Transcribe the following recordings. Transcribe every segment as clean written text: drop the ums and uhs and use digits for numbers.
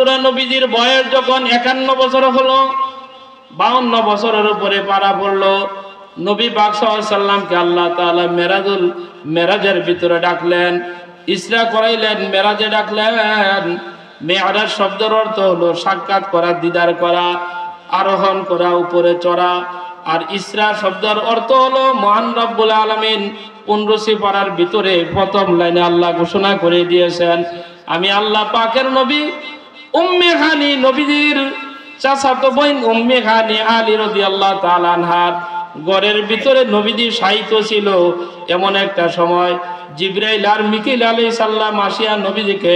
বন্ধুরা, নবীজির বয়স যখন 51 বছর হলো, 52 বছরের উপরে পারা পড়লো, নবী পাক সাল্লাল্লাহু আলাইহি সাল্লামকে আল্লাহ তাআলা মেরাজের ভিতরে ডাকলেন, ইসরা করাইলেন, মেরাজে ডাকলেন। মেরাজ শব্দের অর্থ হলো সাক্ষাৎ করা, দিদার করা, আরোহণ করা, উপরে চড়া। আর ইসরা শব্দের অর্থ হলো মহান রব্বুল আলামিন 15 পারার ভিতরে প্রথম লাইনে আল্লাহ ঘোষণা করে দিয়েছেন, আমি আল্লাহ পাকের নবী উম্মে হানি, নবীজির চাচাতো বোন উম্মে হানি আলী রাদিয়াল্লাহু তাআলা আনহার ঘরের ভিতরে নবীজি শায়িত ছিল। এমন একটা সময় জিবরাইল আর মিকাইল আলাইহিস সালাম আসিয়া নবীজিকে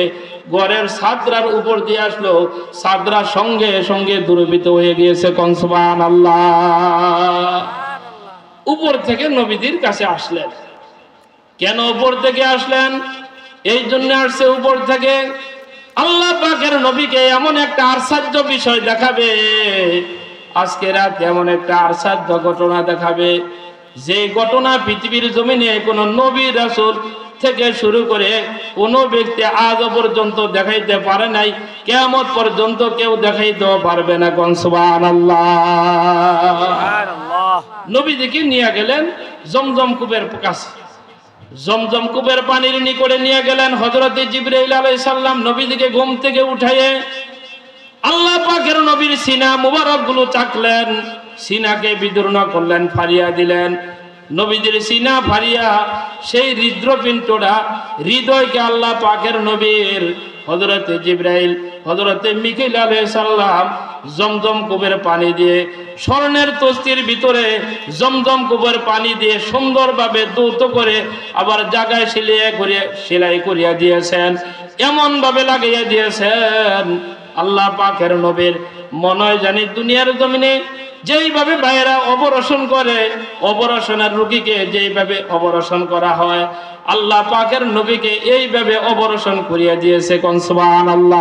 ঘরের ছাদরার উপর দিয়ে আসলো, ছাদরা সঙ্গে সঙ্গে দুর্বৃত হয়ে গিয়েছে। কোন সুবহানাল্লাহ। উপর থেকে নবীজির কাছে আসলেন। কেন উপর থেকে আসলেন? এই জন্য আসছে উপর থেকে আল্লাহ পাকের নবীকে এমন একটা আশ্চর্য বিষয় দেখাবে, আজকে রাত এমন একটা আশ্চর্য ঘটনা দেখাবে, যে ঘটনা পৃথিবীর জমিনে কোন নবী রাসূল থেকে শুরু করে কোন ব্যক্তি আজ পর্যন্ত দেখাইতে পারে নাই, কিয়ামত পর্যন্ত কেউ দেখাইতেও পারবে না। কোন সুবহানাল্লাহ। নবীজিকে নিয়ে গেলেন জমজম কূপের কাছে, জমজম কূপের পানির নিকটে নিয়ে গেলেন। হযরত জিবরাইল আলাইহিস সালাম নবীজিকে ঘুম থেকে উঠাইয়ে আল্লাহ পাকের নবীর সিনা মুবারক গুলো চাকলেন, সিনাকে বিদীর্ণ করলেন, ফাড়িয়া দিলেন। নবীজির সিনা ফাড়িয়া সেই হৃদপিণ্ডটা, হৃদয়কে আল্লাহ পাকের নবীর হযরত জিবরাইল, হযরত মিকাইল আলাইহিস সালাম জমজম কূপের পানি দিয়ে, স্বর্ণের তস্তির ভিতরে জমজম কূপের পানি দিয়ে সুন্দরভাবে দ্রুত করে আবার জায়গায় সেলাই করিয়া দিয়েছেন, এমন ভাবে লাগিয়ে দিয়েছেন আল্লাহ পাকের নবীর মনে হয় জানি দুনিয়ার জমিনে যেইভাবে ভাইয়েরা অপারেশন করে, অপারেশনের রোগীকে যেইভাবে অপারেশন করা হয়, আল্লাহ পাকের নবীকে এইভাবে অপারেশন করিয়া দিয়েছে। কোন সুবহানাল্লাহ।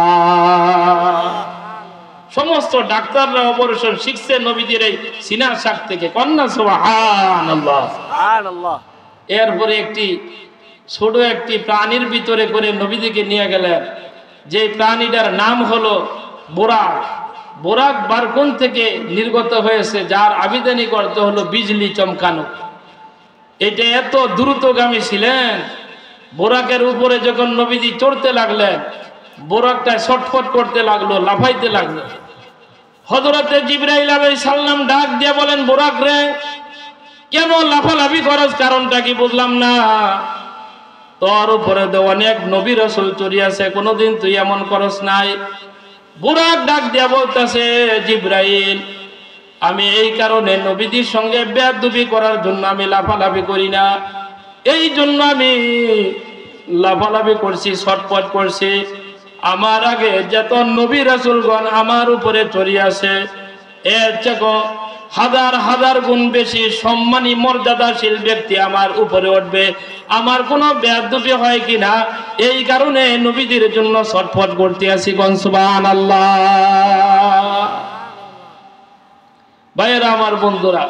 সমস্ত ডাক্তাররা অপারেশন শিখছে নবীদের এই সিনার শাক থেকে। কন্যা সুবহানাল্লাহ, সুবহানাল্লাহ। এরপরে ছোট একটি প্রাণীর ভিতরে করে নবীজিকে নিয়ে গেলেন, যে প্রাণীটার নাম হলো বোরাক। বোরাক বারকুন থেকে নির্গত হয়েছে, যার আবিদানি করতে হলো বিজলি চমকানো। এটা এত দ্রুতগামী ছিলেন, বোরাকের উপরে যখন নবীজি চড়তে লাগলেন, বোরাকটা ছটফট করতে লাগলো, লাফাইতে লাগলো। হযরত জিবরাইল আলাইহিস সালাম ডাক দিয়ে বলেন, বোরাক রে, কেন লাফালাফি করস? কারণটা কি বুঝলাম না। তোর উপরে তো অনেক নবী রাসূল চড়িয়াছে, কোনোদিন তুই এমন করস নাই। বুরাক ডাক দিয়া বলতেছে, জিবরাইল, আমি এই কারণে নবীদের সঙ্গে বেয়াদবি করার জন্য আমি লাফালাফি করি না, এই জন্য আমি লাফালাফি করছি, ছটফট করছি। আমার আগে যত নবী রাসূলগণ আমার উপরে চড়িয়াছে, এর চেয়ে হাজার হাজার গুণ বেশি সম্মানী মর্যাদাশীল ব্যক্তি আমার উপরে উঠবে। আমার কোনো বেয়াদবি হয় কিনা, এই কারণে নবীদের জন্য ছটফট করতে আসি। কোন সুবহানাল্লাহ। ভাইয়েরা আমার, বন্ধুরা,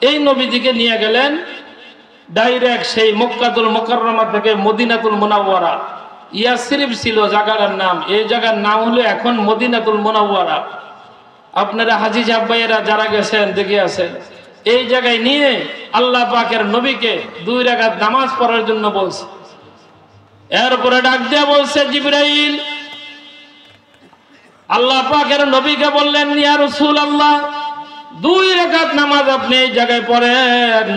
এই নবীজিকে নিয়ে গেলেন ডাইরেক্ট সেই মক্কাতুল মুকাররমা থেকে মদিনাতুল মুনাওয়ারা। ইয়াসরিব ছিল জায়গাটার নাম, এই জায়গার নাম হলো এখন মদিনাতুল মুনাওয়ারা। আপনারা হাজী সাহেব ভাইয়েরা যারা গেছেন দেখে আছেন, এই জায়গায় নিয়ে আল্লাহ পাকের নবীকে 2 রাকাত নামাজ পড়ার জন্য বলছে। এরপরে ডাক দিয়ে বলছে, জিবরাইল, আল্লাহ পাকের নবীকে বললেন, ইয়া রাসূলুল্লাহ, 2 রাকাত নামাজ আপনি এই জায়গায় পড়েন।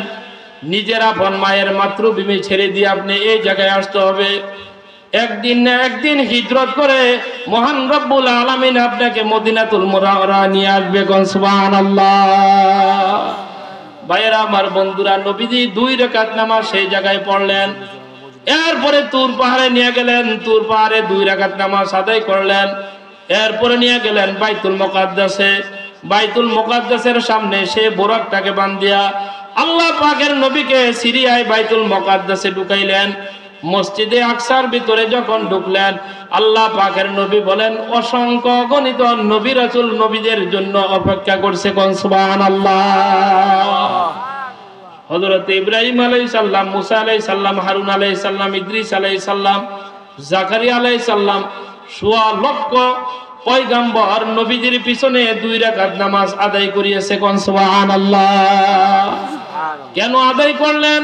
নিজের আপন মায়ের মাতৃভূমি ছেড়ে দিয়ে আপনি এই জায়গায় আসতে হবে। একদিন না একদিন হিজরত করে মহান রব্বুল আলামিন আপনাকে মদিনাতুল মুনাওয়ারা নিয়ে আসবে। কোন সুবহানাল্লাহ। ভাইয়েরা আমার, বন্ধুরা, নবীজি 2 রাকাত নামাজ সেই জায়গায় পড়লেন। এরপরে তুর পাহাড়ে নিয়ে গেলেন, তুর পাহাড়ে 2 রাকাত নামাজ আদায় করলেন। এরপরে নিয়ে গেলেন বাইতুল মুকাদ্দাসে। বাইতুল মুকাদ্দাসের সামনে সে বোরাকটাকে বান্ধিয়া আল্লাহ পাকের নবীকে সিরিয়ায় বাইতুল মুকাদ্দাসে ঢুকাইলেন। মসজিদে আকসার ভিতরে যখন ঢুকলেন, আল্লাহ পাকের নবী বলেন, অসংখ্য গণিত নবী রাসূল নবীদের জন্য অপেক্ষা করছে। কোন সুবহানাল্লাহ। হযরত ইব্রাহিম আলাইহিস সালাম, মুসা আলাইহিস সালাম, হারুন আলাইহিস সালাম, ইদ্রিস আলাইহিস সালাম, জাকারিয়া আলাইহিস সালাম, 1.25 লক্ষ পয়গম্বর নবীজির পিছনে 2 রাকাত নামাজ আদায় করিয়েছে। কোন সুবহানাল্লাহ। কেন আদায় করলেন?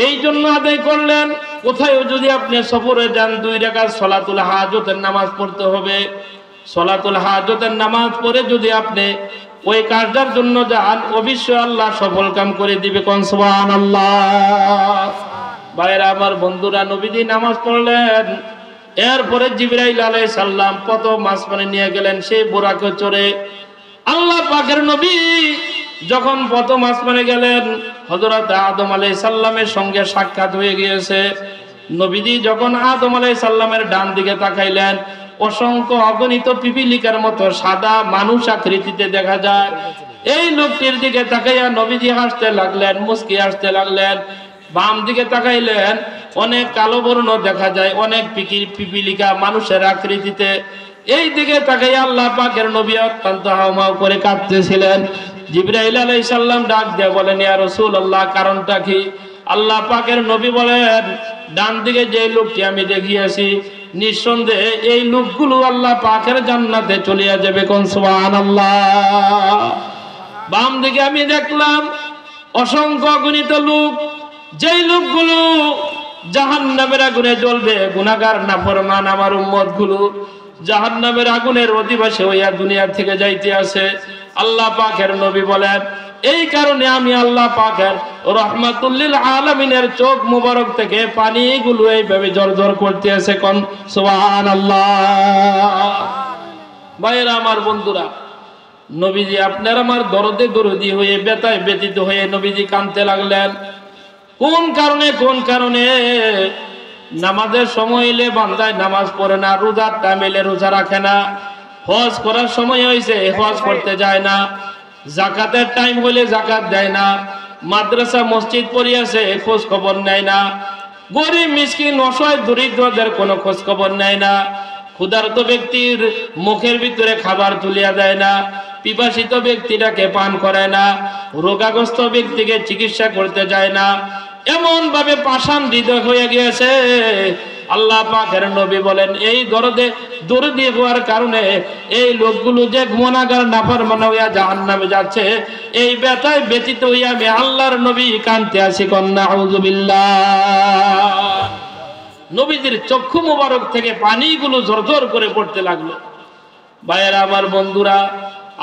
এই জন্য আদায় করলেন, কোথায় যদি আপনি সফরে যান 2 রাকাত সালাতুল হাজতের নামাজ পড়তে হবে। সালাতুল হাজতের নামাজ পড়ে যদি আপনি ওই কাজটার জন্য যান, অবশ্যই আল্লাহ সফল কাম করে দিবে। কোন সুবহানাল্লাহ। ভাইরা আমার, বন্ধুরা, নবীজি নামাজ পড়লেন। এরপরে জিবরাইল আলাইহিস সালাম প্রথম আসমানে নিয়ে গেলেন সেই বুরাকে চড়ে। আল্লাহ পাকের নবী যখন প্রথম আসমানে গেলেন, হযরত আদম আলাইহিস সালামের সঙ্গে সাক্ষাৎ হয়ে গিয়েছে। নবীজি যখন আদম আলাইহিস সালামের ডান দিকে তাকাইলেন, অসংখ্য অগণিত পিপিলিকার মতো সাদা মানুষ আকৃতিতে দেখা যায়। এই লোকটির দিকে তাকাইয়া নবীজি হাসতে লাগলেন, মুস্কি হাসতে লাগলেন। বাম দিকে তাকাইলেন, অনেক কালো বর্ণ দেখা যায়, অনেক পিপিলিকা মানুষের আকৃতিতে। এই দিকে তাকাইয়া আল্লাহ পাকের নবী অত্যন্ত হাউমাউ করে কাঁদতেছিলেন। জিবরাইল আলাইহিস সালাম ডাক দিয়ে বলেন, ইয়া রাসূলুল্লাহ, কারণটা কি? আল্লাহ পাকের নবী বলেন, ডান দিকে যে লোকটি আমি দেখিয়েছি, নিঃসন্দেহে এই লোকগুলো আল্লাহ পাকের জান্নাতে চলে যাবে। কোন সুবহানাল্লাহ। বাম দিকে আমি দেখলাম অসংখ্য অগণিত লোক, যেই লোকগুলো জাহান্নামের আগুনে জ্বলবে। গুনাহগার নাফরমান আমার উম্মতগুলো জাহান্নামের আগুনের অধিবাসী হইয়া দুনিয়া থেকে যাইতে আছে। আল্লাহ পাকের নবী বলেন, এই কারণে আমি আল্লাহ পাকের রহমাতুল লিল আলামিনের চোখ মুবারক থেকে পানিগুলো এইভাবে ঝরঝর করতে আছে। কোন সুবহানাল্লাহ। ভাইরা আমার, বন্ধুরা, নবীজি আপনার আমার দরদে দরদি হয়ে ব্যথায় ব্যথিত হয়ে নবীজি কাঁদতে লাগলেন। কোন কারণে? নামাজের সময় এলে বান্দায় নামাজ পড়ে না, রোজার টাইম এলে রোজা রাখে না, হজ করার সময় হয়েছে হজ করতে যায় না, যাকাতের টাইম হলে যাকাত দেয় না, মাদ্রাসা মসজিদ পড়িয়াছে খোঁজ খবর নেয় না, গরিব মিসকিন অসহায় দরিদ্রদের কোনো খোঁজ খবর নেয় না, ক্ষুধার্ত ব্যক্তির মুখের ভিতরে খাবার তুলিয়া দেয় না, পিপাসিত ব্যক্তিটাকে পান করায় না, রোগাগ্রস্ত ব্যক্তিকে চিকিৎসা করতে যায় না। এমন ভাবে পাষাণ হৃদয় হয়ে গিয়েছে। আল্লাহ পাকের নবী বলেন, এই দরদি হওয়ার কারণে এই লোকগুলো যে গুনাহগার নাফরমান হইয়া জাহান্নামে যাচ্ছে, এই ব্যথায় ব্যথিত হইয়া আমি আল্লাহর নবী কাঁদতে আছি। কন্যা আউযুবিল্লাহ। নবীজির চক্ষু মুবারক থেকে পানিগুলো ঝরঝর করে পড়তে লাগলো। ভাইয়েরা আমার, বন্ধুরা,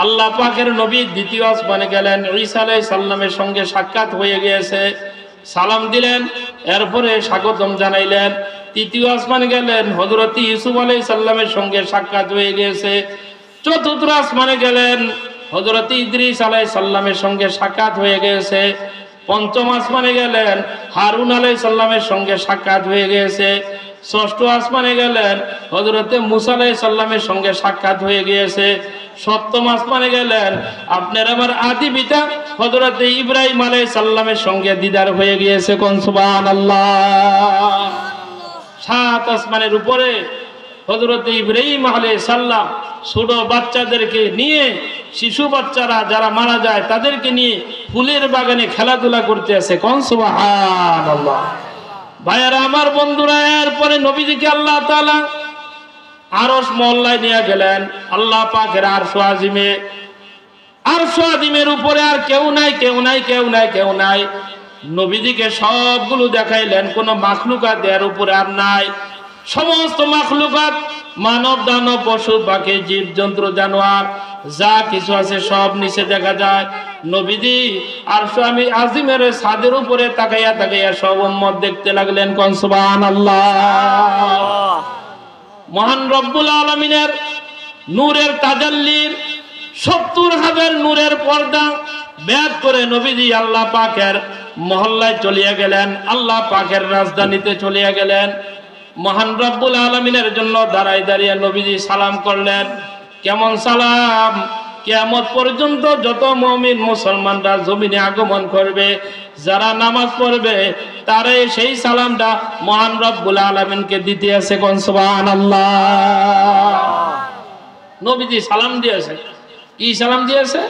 আল্লাহ পাকের নবী দ্বিতীয় আসমানে গেলেন। ঈসা আলাইহিস সালামের সঙ্গে সাক্ষাৎ হয়ে গিয়েছে, সালাম দিলেন, এরপরে স্বাগতম জানাইলেন। তৃতীয় আসমানে গেলেন, হযরত ইউসুফ আলাইহিস সালামের সঙ্গে সাক্ষাৎ হয়ে গিয়েছে। চতুর্থ আসমানে গেলেন, হযরত ইদ্রিস আলাইহিস সালামের সঙ্গে সাক্ষাৎ হয়ে গিয়েছে। পঞ্চম আসমানে গেলেন, হারুন আলাইহিস সালামের সঙ্গে সাক্ষাৎ হয়ে গিয়েছে। ষষ্ঠ আসমানে গেলেন, হযরত মুসা আলাইহিস সালামের সঙ্গে সাক্ষাৎ হয়ে গিয়েছে। সপ্তম আসমানে গেলেন, আপনার আমার আদি পিতা হযরত ইব্রাহিম আলাইহিস সালামের সঙ্গে দিদার হয়ে গিয়েছে। কোন সুবহানাল্লাহ। সাত আসমানের উপরে হযরত ইব্রাহিম আলাইহিস সালাম ছোট বাচ্চাদেরকে নিয়ে, শিশু বাচ্চারা যারা মারা যায় তাদেরকে নিয়ে ফুলের বাগানে খেলাধুলা করতে আছে। কোন সুবহানাল্লাহ। ভাইয়ারা আমার, বন্ধুরা, এরপরে নবীজিকে আল্লাহ তাআলা আরশ মহল্লায় নিয়ে গেলেন। আল্লাহ পাকের আরশ আজিমের উপরে আর কেউ নাই। নবীজিকে সবগুলো দেখাইলেন, কোন মাখলুকাত এর উপরে আর নাই। সমস্ত মাখলুকাত, মানব দানব পশু পাখি জীব জন্তু জানোয়ার যা কিছু আছে সব নিচে দেখা যায়। নবীজি আরশ আজিমের ছাদের উপরে তাকাইয়া সব উম্মত দেখতে লাগলেন। কোন সুবহানাল্লাহ। মহান রব্বুল আলামিনের নূরের তাজাল্লির 70,000 নূরের পর্দা বেদ করে নবীজি আল্লাহ পাকের মহল্লায় চলিয়া গেলেন, আল্লাহ পাকের রাজধানীতে চলিয়া গেলেন। মহান রব্বুল আলামিনের জন্য দাঁড়িয়ে নবীজি সালাম করলেন। কেমন সালাম? কিয়ামত পর্যন্ত যত মুমিন মুসলমানরা জমিনে আগমন করবে, যারা নামাজ পড়বে, তারাই সেই সালামটা মহান রব্বুল আলামিনকে দিতে আছে। কোন সুবহানাল্লাহ। নবীজি সালাম দিয়েছে। কি সালাম দিয়েছে?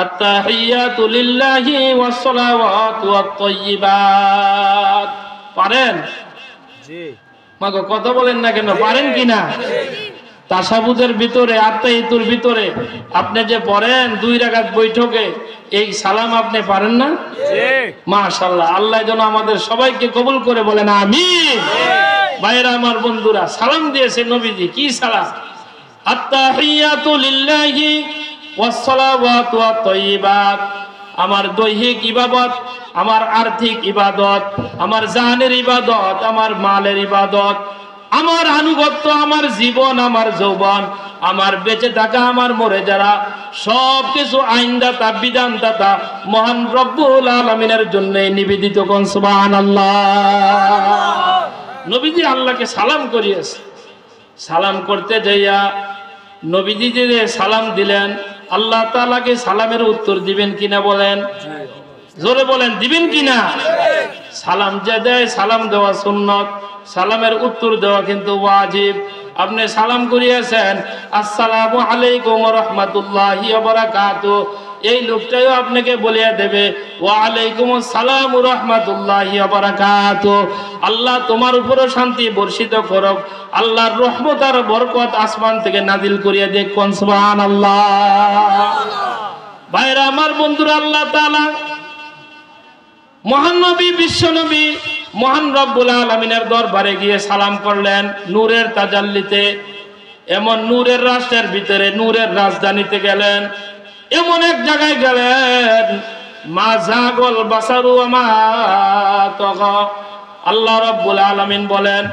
আত-তাহিয়াতু লিল্লাহি ওয়াস সালাওয়াতু ওয়াত-তাইয়্যিবাত। পারেন? জি। মাগো কথা বলেন না কেন? পারেন কিনা? তাশাহুদের ভিতরে, আত্তাহিয়াতুর ভিতরে আপনি যে পড়েন 2 রাকাত বৈঠকে, এই সালাম আপনি পারেন না? মাশাআল্লাহ, আল্লাহ যেন আমাদের সবাইকে কবুল করে, বলেন আমিন। ভাইরা আমার, বন্ধুরা, সালাম দিয়েছে নবীজি। কি সালাম? আত্তাহিয়াতু লিল্লাহি ওয়াস সালাওয়াতু ওয়াত তাইয়্যিবাত। আমার দৈহিক ইবাদত, আমার আর্থিক ইবাদত, আমার জানের ইবাদত, আমার মালের ইবাদত, আমার আনুগত্য, আমার জীবন, আমার যৌবন, আমার বেঁচে থাকা, আমার মরে যারা, সবকিছু আইনদাতা, বিধানদাতা মহান রব্বুল আলামিনের জন্য নিবেদিত। কোন সুবহানাল্লাহ। নবীজি আল্লাহকে সালাম করিয়েছে। সালাম করতে যাইয়া নবীজি যে সালাম দিলেন, আল্লাহ তাআলাকে সালামের উত্তর দিবেন কিনা বলেন? জোরে বলেন, দিবেন কিনা? সালাম যে দেয়, সালাম দেওয়া সুন্নত, সালামের উত্তর দেওয়া কিন্তু ওয়াজিব। আপনি সালাম করিয়েছেন, আসসালামু আলাইকুম ওয়া রাহমাতুল্লাহি ওয়া বারাকাতুহু, এই লোকটাও আপনাকে বলিয়া দেবে ওয়া আলাইকুম আসসালাম ওয়া রাহমাতুল্লাহি ওয়া বারাকাতুহু, আল্লাহ তোমার উপরে শান্তি বর্ষিত করুক, আল্লাহর রহমত আর বরকত আসমান থেকে নাজিল করিয়া দেখ। কোন সুবহানাল্লাহ। ভাইরা আমার, বন্ধুরা, আল্লাহ তাআলা মহান নবী, বিশ্ব নবী, মহান রব্বুল আলামিনের দরবারে গিয়ে সালাম করলেন নূরের তাজাল্লিতে। এমন নূরের রাষ্ট্রের ভিতরে, নূরের রাজধানীতে গেলেন, এমন এক জায়গায় গেলেন, মা জাগল বাসারু মা তাগা। আল্লাহ রব্বুল আলামিন বলেন,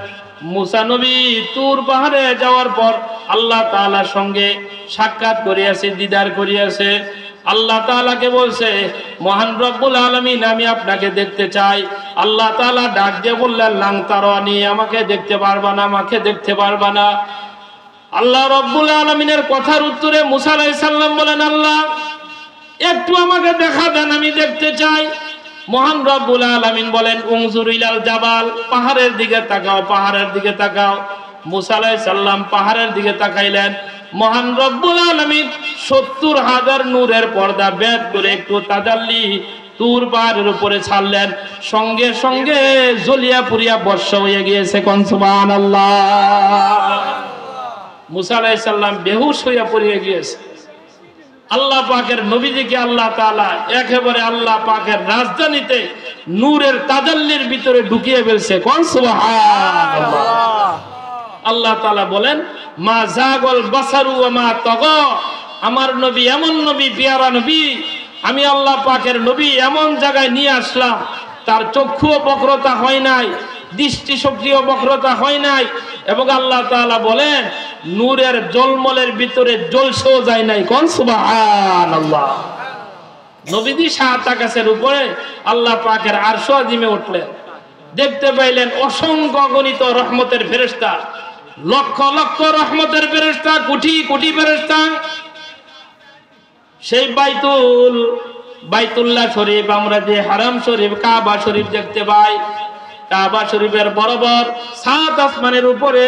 মুসা নবী তুর পাহাড়ে যাওয়ার পর আল্লাহ তাআলার সঙ্গে সাক্ষাৎ করিয়াছে, দিদার করিয়াছে। আল্লাহ তাআলাকে বলছে, মহান রব্বুল আলামিন, আমি আপনাকে দেখতে চাই। আল্লাহ তাআলা ডাক দিয়ে বললেন, লাং তারানি, আমাকে দেখতে পারবা না, আমাকে দেখতে পারবা না। আল্লাহ রব্বুল আলামিনের কথার উত্তরে মুসা আলাইহিস সালাম বলেন, আল্লাহ একটু আমাকে দেখা দেন, আমি দেখতে চাই। মহান রব্বুল আলামিন বলেন, উনজুর ইলাল জাবাল, পাহাড়ের দিকে তাকাও, পাহাড়ের দিকে তাকাও। মুসা আলাইহিস সালাম পাহাড়ের দিকে তাকাইলেন। মহান রব্বুল আলামিন 70,000 নূরের পর্দা ভেদ করে একটু তাজাল্লি তুর পাহাড়ের উপরে ছাড়লেন। সঙ্গে সঙ্গে জ্বলিয়া পুড়িয়া বর্ষা হয়ে গিয়েছে। কোন সুবহানাল্লাহ। মুসা আলাইহিস সালাম বেহুশ হইয়া পড়ে গিয়েছে। আল্লাহ পাকের নবীজিকে আল্লাহ তাআলা একেবারে আল্লাহ পাকের রাজধানীতে নূরের তাজাল্লির ভিতরে ঢুকিয়ে ফেলছে। কোন সুবহানাল্লাহ। আল্লাহ তাআলা বলেন, মা জাগল বাসারু ওয়া মা তাগা। আমার নবী এমন নবী, পেয়ারা নবী, আমি আল্লাহ পাকের নবী এমন জায়গায় নিয়ে আসলাম, তার চক্ষুও বক্রতা হয় নাই, দৃষ্টি শক্তিও বক্রতা হয় নাই, এবং আল্লাহ তাআলা বলেন নূরের জলমলের ভিতরে জলসেও যায় নাই। কোন সুবহানাল্লাহ। নবীজি 7 আকাশের উপরে আল্লাহ পাকের আরশ আজিমে উঠলেন, দেখতে পাইলেন অসংখ্য গণিত রহমতের ফেরেশতা, লক্ষ লক্ষ রহমতের ফেরেশতা, কোটি কোটি ফেরেশতা। সেই বাইতুল্লাহ শরীফ, আমরা যে হারাম শরীফ কাবা শরীফ দেখতে পাই, কাবা শরীফের বরাবর 7 আসমানের উপরে